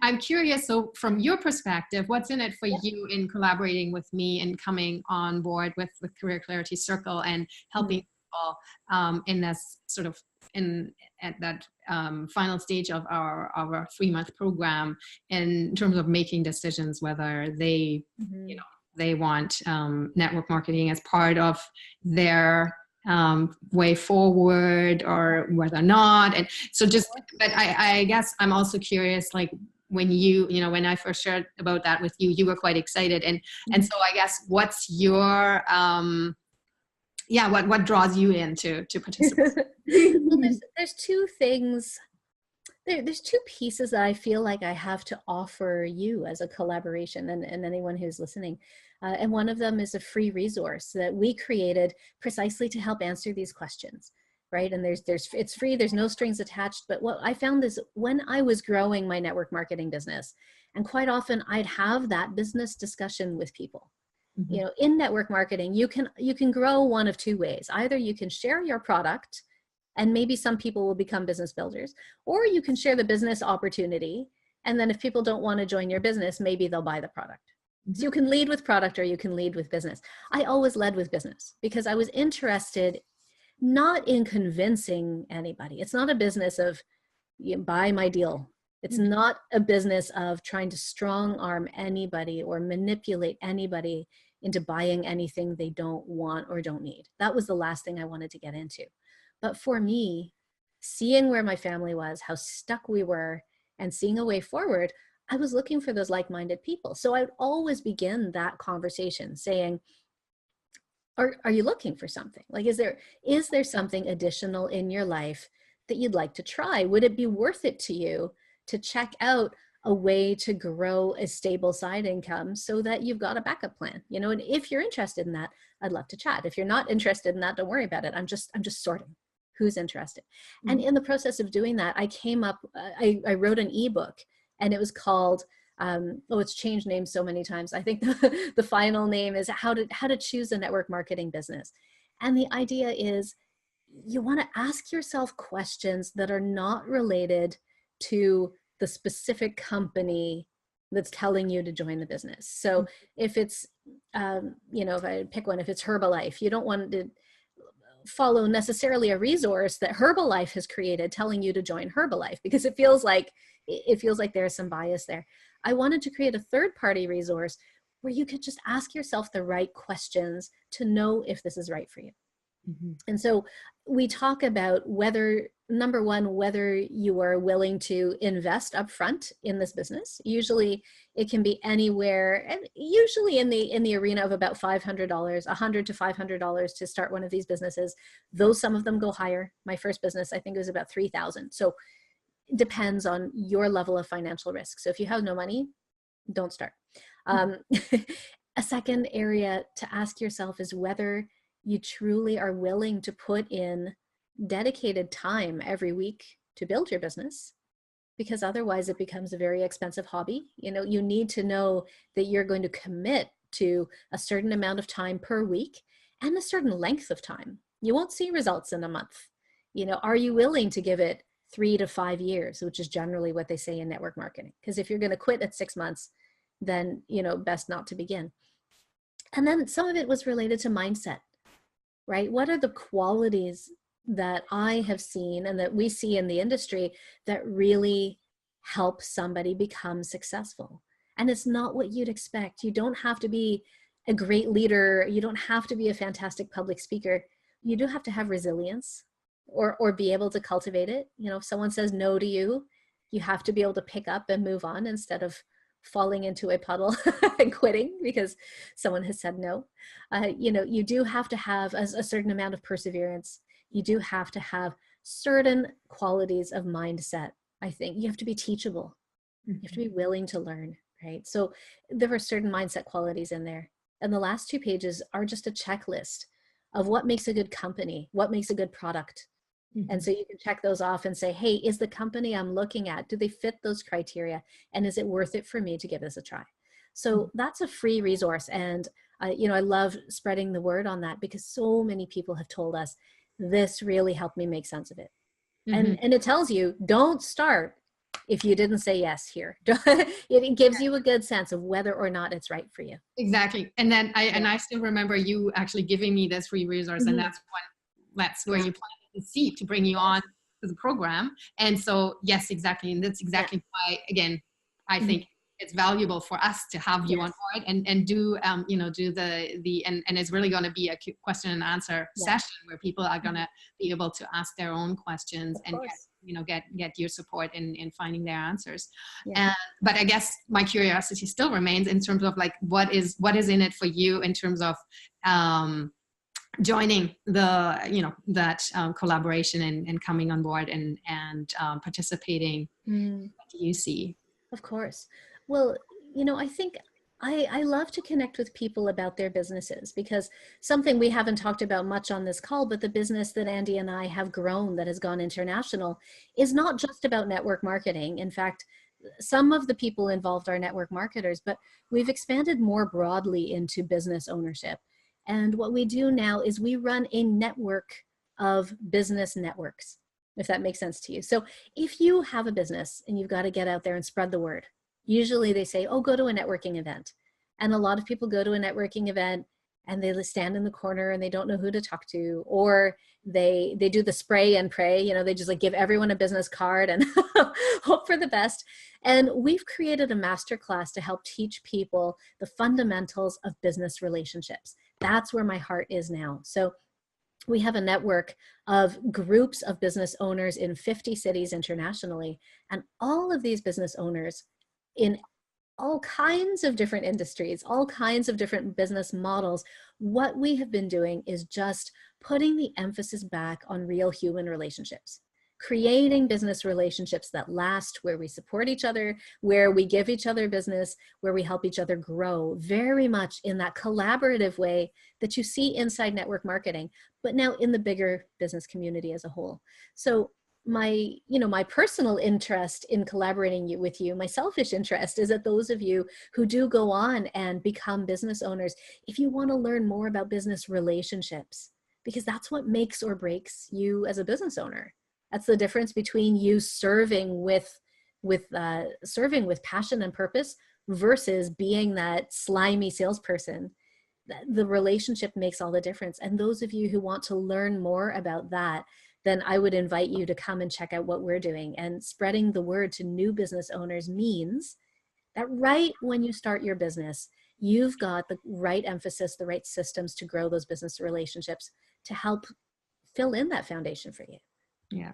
I'm curious. So from your perspective, what's in it for you in collaborating with me and coming on board with Career Clarity Circle and helping people in this sort of at that final stage of our 3-month program in terms of making decisions whether they they want network marketing as part of their way forward or whether not. And so but I guess I'm also curious, like when when I first shared about that with you, you were quite excited. And so I guess what's your, what draws you in to participate? Well, there's two things. There's two pieces that I feel like I have to offer you as a collaboration and anyone who's listening. And one of them is a free resource that we created precisely to help answer these questions, right? And it's free, there's no strings attached. But what I found is when I was growing my network marketing business, and quite often I'd have that business discussion with people. You know, in network marketing, you can grow one of two ways. Either you can share your product, and maybe some people will become business builders, or you can share the business opportunity. And then if people don't want to join your business, maybe they'll buy the product. So you can lead with product or you can lead with business. I always led with business because I was interested not in convincing anybody. It's not a business of buy my deal. It's not a business of trying to strong arm anybody or manipulate anybody into buying anything they don't want or don't need. That was the last thing I wanted to get into. But for me, seeing where my family was, how stuck we were, and seeing a way forward, I was looking for those like-minded people. So I would always begin that conversation saying, are you looking for something? Like, is there something additional in your life that you'd like to try? Would it be worth it to you to check out a way to grow a stable side income so that you've got a backup plan? And if you're interested in that, I'd love to chat. If you're not interested in that, don't worry about it. I'm just sorting who's interested. And in the process of doing that, I came up, I wrote an ebook, and it was called, it's changed names so many times. I think the final name is how to choose a network marketing business. And the idea is you want to ask yourself questions that are not related to the specific company that's telling you to join the business. So if it's, if I pick one, if it's Herbalife, you don't want to follow necessarily a resource that Herbalife has created telling you to join Herbalife, because it feels like there's some bias there. I wanted to create a third-party resource where you could just ask yourself the right questions to know if this is right for you. And so we talk about number one, whether you are willing to invest upfront in this business. Usually it can be anywhere, and usually in the arena of about $500, $100 to $500 to start one of these businesses. Though some of them go higher. My first business, I think it was about $3,000. So it depends on your level of financial risk. So if you have no money, don't start. A second area to ask yourself is whether you truly are willing to put in dedicated time every week to build your business, because otherwise it becomes a very expensive hobby. You need to know that you're going to commit to a certain amount of time per week and a certain length of time. You won't see results in a month. Are you willing to give it 3 to 5 years, which is generally what they say in network marketing? Because if you're going to quit at 6 months, then, best not to begin. And then some of it was related to mindset. Right? What are the qualities that I have seen and that we see in the industry that really help somebody become successful? And it's not what you'd expect. You don't have to be a great leader. You don't have to be a fantastic public speaker. You do have to have resilience or be able to cultivate it. If someone says no to you, you have to be able to pick up and move on instead of falling into a puddle and quitting because someone has said no. You do have to have a certain amount of perseverance. You do have to have certain qualities of mindset. I think you have to be teachable. You have to be willing to learn, right? So there are certain mindset qualities in there. And the last 2 pages are just a checklist of what makes a good company, what makes a good product. And so you can check those off and say, hey, is the company I'm looking at, do they fit those criteria? And is it worth it for me to give this a try? So that's a free resource. And, I love spreading the word on that because so many people have told us this really helped me make sense of it. And it tells you, don't start if you didn't say yes here. It gives you a good sense of whether or not it's right for you. Exactly. And then I still remember you actually giving me this free resource, and that's where you planted the seed to bring you on to the program. And so, yes, exactly. And that's exactly why, again, I think it's valuable for us to have you on board and do, do and it's really going to be a question and answer session where people are going to be able to ask their own questions and get your support in finding their answers. But I guess my curiosity still remains in terms of like, what is in it for you in terms of, joining that collaboration and coming on board and participating. What do you see? Of course. Well, I think I love to connect with people about their businesses, because something we haven't talked about much on this call, but the business that Andy and I have grown that has gone international is not just about network marketing. In fact, some of the people involved are network marketers, but we've expanded more broadly into business ownership. And what we do now is we run a network of business networks, if that makes sense to you. So if you have a business and you've got to get out there and spread the word, usually they say, oh, go to a networking event. And a lot of people go to a networking event and they stand in the corner and they don't know who to talk to, or they do the spray and pray, they just like give everyone a business card and hope for the best. And we've created a masterclass to help teach people the fundamentals of business relationships. That's where my heart is now. So we have a network of groups of business owners in 50 cities internationally. And all of these business owners in all kinds of different industries, all kinds of different business models, what we have been doing is just putting the emphasis back on real human relationships, creating business relationships that last, where we support each other, where we give each other business, where we help each other grow, very much in that collaborative way that you see inside network marketing, but now in the bigger business community as a whole. So my personal interest in collaborating with you, my selfish interest, is that those of you who do go on and become business owners, if you want to learn more about business relationships, because that's what makes or breaks you as a business owner. That's the difference between you serving with passion and purpose versus being that slimy salesperson. The relationship makes all the difference. And those of you who want to learn more about that, then I would invite you to come and check out what we're doing. And spreading the word to new business owners means that right when you start your business, you've got the right emphasis, the right systems to grow those business relationships to help fill in that foundation for you. Yeah.